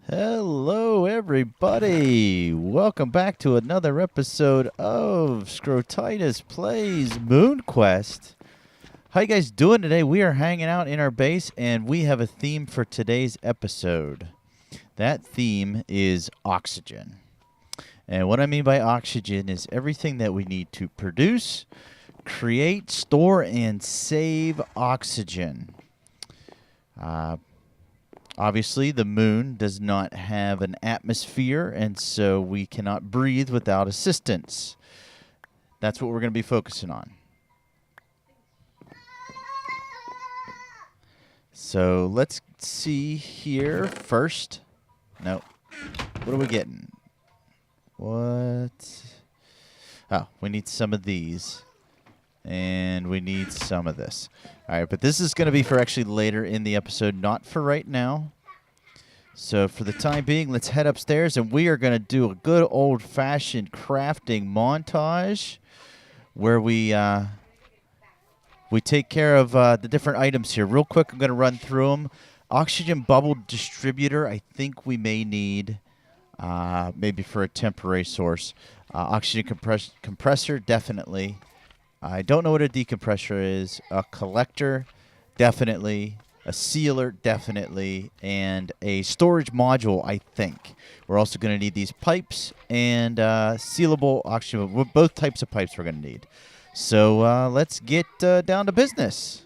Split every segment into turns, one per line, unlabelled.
Hello, everybody. Welcome back to another episode of Scrotitus Plays MoonQuest. How you guys doing today? We are hanging out in our base, and we have a theme for today's episode. That theme is oxygen. And what I mean by oxygen is everything that we need to produce, create, store, and save oxygen. Obviously, the moon does not have an atmosphere, and so we cannot breathe without assistance. That's what we're going to be focusing on. So let's see here first. No. What are we getting? What? Oh, we need some of these. And we need some of this. All right, but this is going to be for actually later in the episode, not for right now. So for the time being, let's head upstairs, and we are going to do a good old-fashioned crafting montage where we take care of the different items here. Real quick, I'm going to run through them. Oxygen bubble distributor, I think we may need maybe for a temporary source. Oxygen compressor, definitely. I don't know what a decompressor is. A collector, definitely. A sealer, definitely. And a storage module, I think. We're also going to need these pipes and sealable oxygen. Both types of pipes we're going to need. So let's get down to business.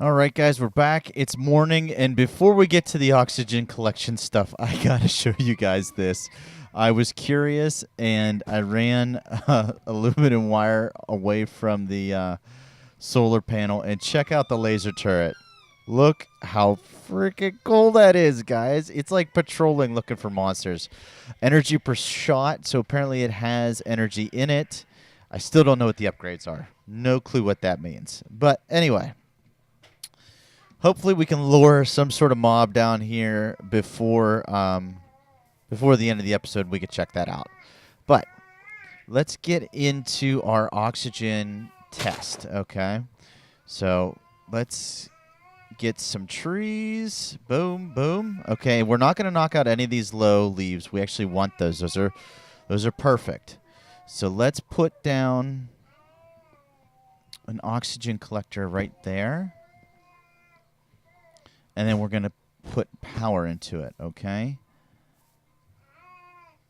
All right, guys, we're back. It's morning, and before we get to the oxygen collection stuff, I got to show you guys this. I was curious, and I ran aluminum wire away from the solar panel, and check out the laser turret. Look how freaking cool that is, guys. It's like patrolling looking for monsters. Energy per shot, so apparently it has energy in it. I still don't know what the upgrades are. No clue what that means. But anyway, hopefully we can lure some sort of mob down here before the end of the episode. We could check that out. But let's get into our oxygen test, okay? So let's get some trees. Boom, boom. Okay, we're not going to knock out any of these low leaves. We actually want those. Those are perfect. So let's put down an oxygen collector right there. And then we're going to put power into it, okay?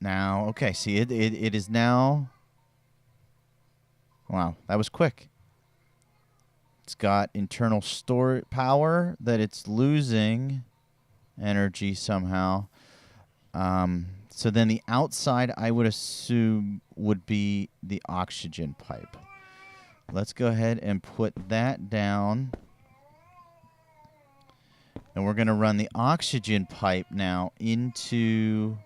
Now, okay, see, it is now... Wow, that was quick. It's got internal storage power that it's losing energy somehow. So then the outside, I would assume, would be the oxygen pipe. Let's go ahead and put that down. And we're going to run the oxygen pipe now into...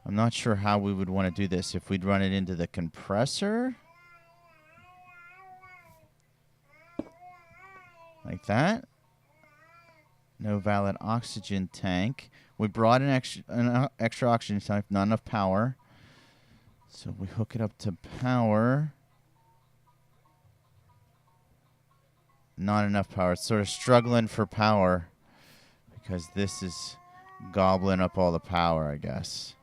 I'm not sure how we would want to do this. If we'd run it into the compressor... like that. No valid oxygen tank. We brought an extra oxygen tank, not enough power. So we hook it up to power. Not enough power. It's sort of struggling for power because this is gobbling up all the power, I guess.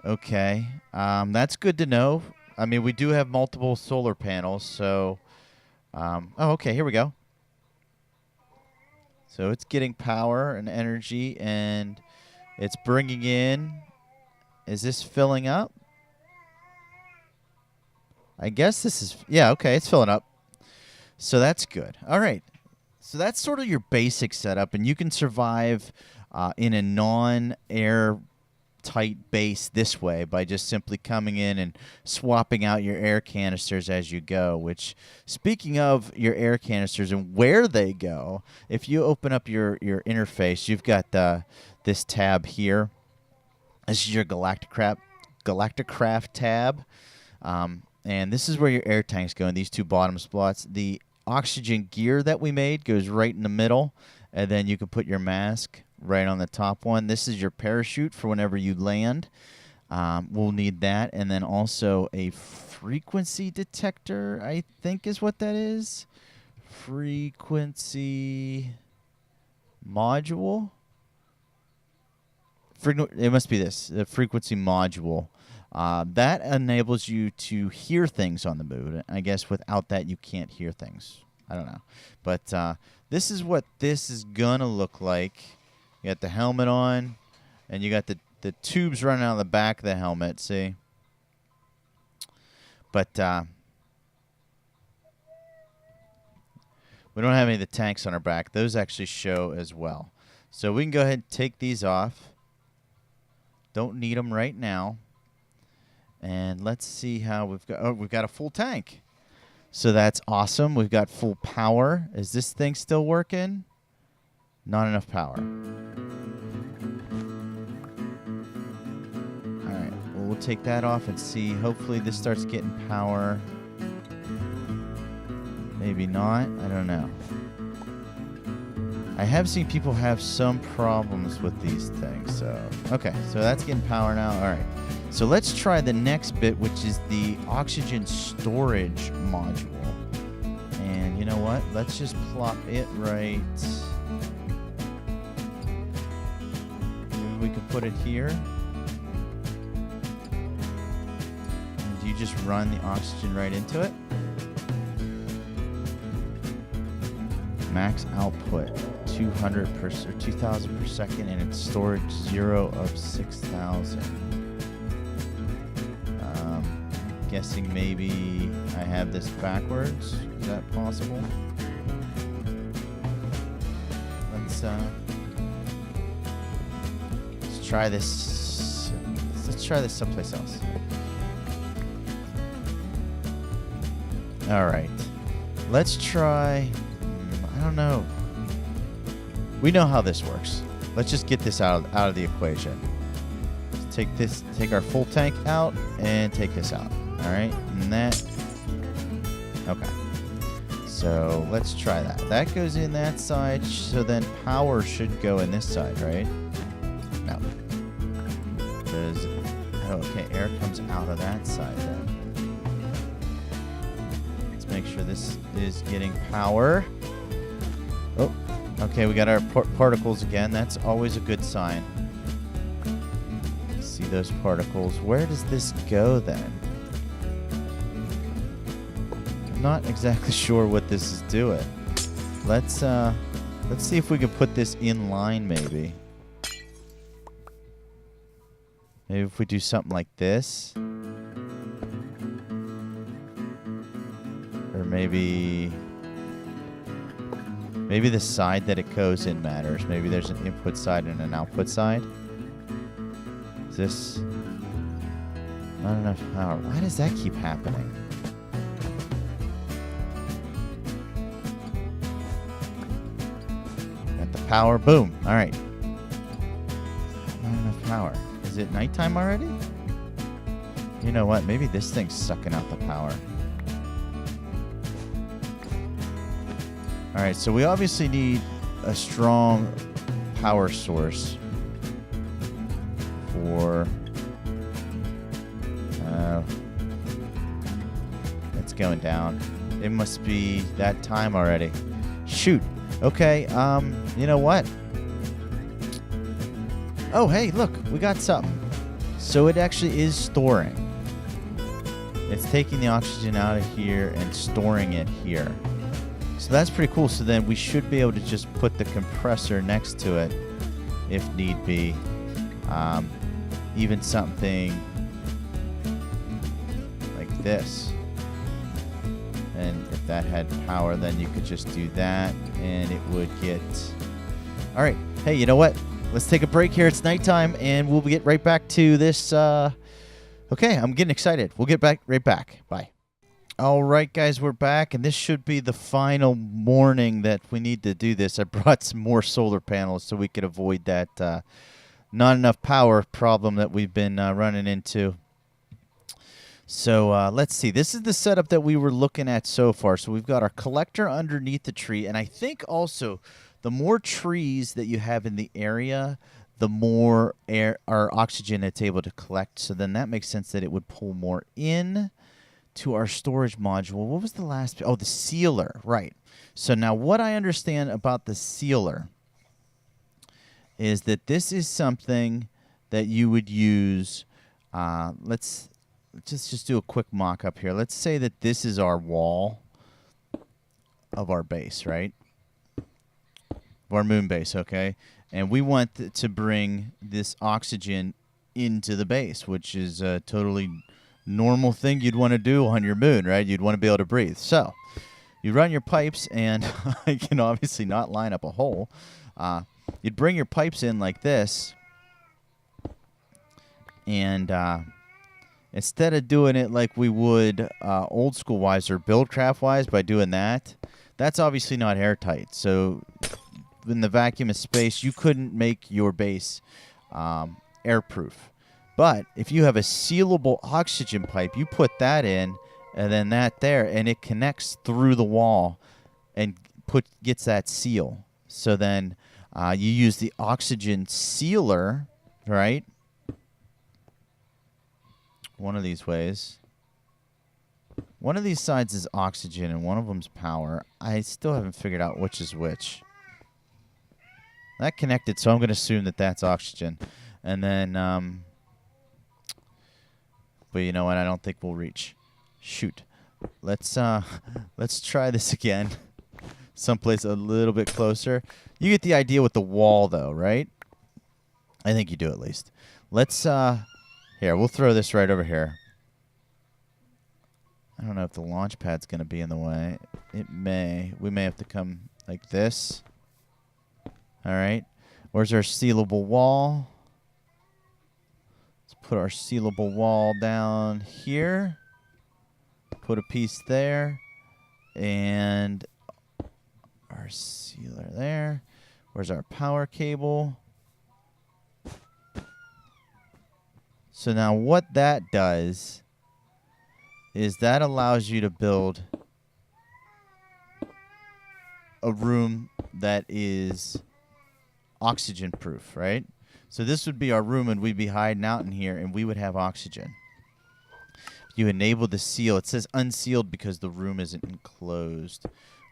Okay. That's good to know. I mean, we do have multiple solar panels, so... oh, okay, here we go. So it's getting power and energy, and it's bringing in... Is this filling up? I guess this is... Yeah, okay, it's filling up. So that's good. All right. So that's sort of your basic setup, and you can survive in a non-air tight base this way by just simply coming in and swapping out your air canisters as you go, which, speaking of your air canisters and where they go, if you open up your interface, you've got this tab here. This is your Galacticraft tab, and this is where your air tanks go in these two bottom spots. The oxygen gear that we made goes right in the middle, and then you can put your mask right on the top one. This is your parachute for whenever you land. We'll need that. And then also a frequency detector, I think is what that is. Frequency module. It must be this, the frequency module. That enables you to hear things on the moon. I guess without that, you can't hear things. I don't know. But this is what this is going to look like. You got the helmet on, and you got the tubes running out of the back of the helmet, see? But we don't have any of the tanks on our back. Those actually show as well. So we can go ahead and take these off. Don't need them right now. And let's see how we've got... Oh, we've got a full tank. So that's awesome. We've got full power. Is this thing still working? Not enough power. All right. Well, we'll take that off and see. Hopefully this starts getting power. Maybe not. I don't know. I have seen people have some problems with these things. So, okay. So that's getting power now. All right. So let's try the next bit, which is the oxygen storage module. And you know what? Let's just plop it right... we could put it here. And you just run the oxygen right into it. Max output 200 or 2,000 per second, and it's storage 0 of 6,000. Guessing maybe I have this backwards. Is that possible? Let's try this. Let's try this someplace else. All right. Let's try... I don't know. We know how this works. Let's just get this out of the equation. Let's take our full tank out and take this out. All right, and that. Okay. So let's try that. That goes in that side, so then power should go in this side, right? No. Because, oh, okay, air comes out of that side then. Let's make sure this is getting power. Oh, okay, we got our particles again. That's always a good sign. See those particles. Where does this go then? Not exactly sure what this is doing. Let's see if we can put this in line maybe. Maybe if we do something like this. Or maybe the side that it goes in matters. Maybe there's an input side and an output side. Is this not enough power? Why does that keep happening? Power, boom. All right. Not enough power. Is it nighttime already? You know what? Maybe this thing's sucking out the power. All right, so we obviously need a strong power source for... it's going down. It must be that time already. Shoot. Okay, you know what? Oh, hey, look, we got something. So it actually is storing. It's taking the oxygen out of here and storing it here. So that's pretty cool. So then we should be able to just put the compressor next to it if need be. Even something like this. And if that had power, then you could just do that, and it would get... All right. Hey, you know what? Let's take a break here. It's nighttime, and we'll get right back to this. Okay, I'm getting excited. We'll get right back. Bye. All right, guys, we're back, and this should be the final morning that we need to do this. I brought some more solar panels so we could avoid that not enough power problem that we've been running into. So let's see. This is the setup that we were looking at so far. So we've got our collector underneath the tree. And I think also the more trees that you have in the area, the more air or oxygen it's able to collect. So then that makes sense that it would pull more in to our storage module. What was the last? Oh, the sealer. Right. So now what I understand about the sealer is that this is something that you would use. Let's just do a quick mock-up here. Let's say that this is our wall of our base, right? Of our moon base, okay? And we want to bring this oxygen into the base, which is a totally normal thing you'd want to do on your moon, right? You'd want to be able to breathe. So you run your pipes, and you can obviously not line up a hole. You'd bring your pipes in like this, and... instead of doing it like we would old school wise or Buildcraft wise by doing that, that's obviously not airtight. So in the vacuum of space, you couldn't make your base airproof. But if you have a sealable oxygen pipe, you put that in and then that there, and it connects through the wall and gets that seal. So then you use the oxygen sealer, right? One of these ways. One of these sides is oxygen and one of them's power. I still haven't figured out which is which. That connected, so I'm going to assume that that's oxygen. And then, but you know what? I don't think we'll reach. Shoot. Let's try this again. Someplace a little bit closer. You get the idea with the wall, though, right? I think you do at least. Let's, here, we'll throw this right over here. I don't know if the launch pad's going to be in the way. It may. We may have to come like this. All right. Where's our sealable wall? Let's put our sealable wall down here. Put a piece there. And our sealer there. Where's our power cable? So now what that does is that allows you to build a room that is oxygen proof, right? So this would be our room, and we'd be hiding out in here, and we would have oxygen. You enable the seal. It says unsealed because the room isn't enclosed.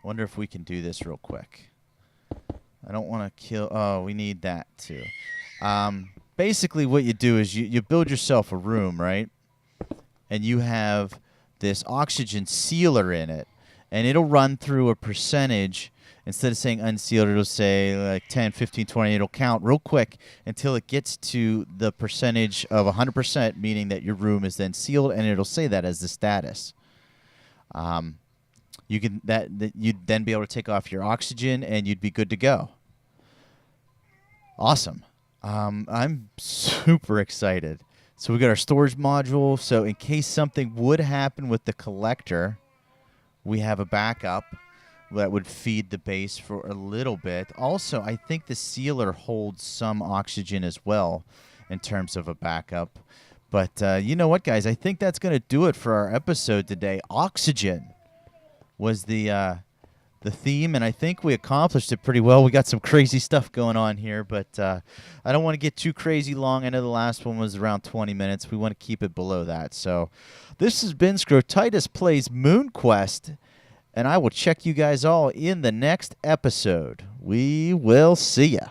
Wonder if we can do this real quick. I don't want to kill... Oh, we need that too. Basically, what you do is you build yourself a room, right? And you have this oxygen sealer in it. And it'll run through a percentage. Instead of saying unsealed, it'll say like 10, 15, 20. It'll count real quick until it gets to the percentage of 100%, meaning that your room is then sealed, and it'll say that as the status. You'd then be able to take off your oxygen, and you'd be good to go. Awesome. I'm super excited. So we got our storage module. So in case something would happen with the collector, we have a backup that would feed the base for a little bit. Also, I think the sealer holds some oxygen as well in terms of a backup. But you know what, guys? I think that's going to do it for our episode today. Oxygen was the theme, and I think we accomplished it pretty well. We got some crazy stuff going on here, but I don't want to get too crazy long. I know the last one was around 20 minutes. We want to keep it below that. So this has been Scrotitis Plays MoonQuest, and I will check you guys all in the next episode. We will see ya.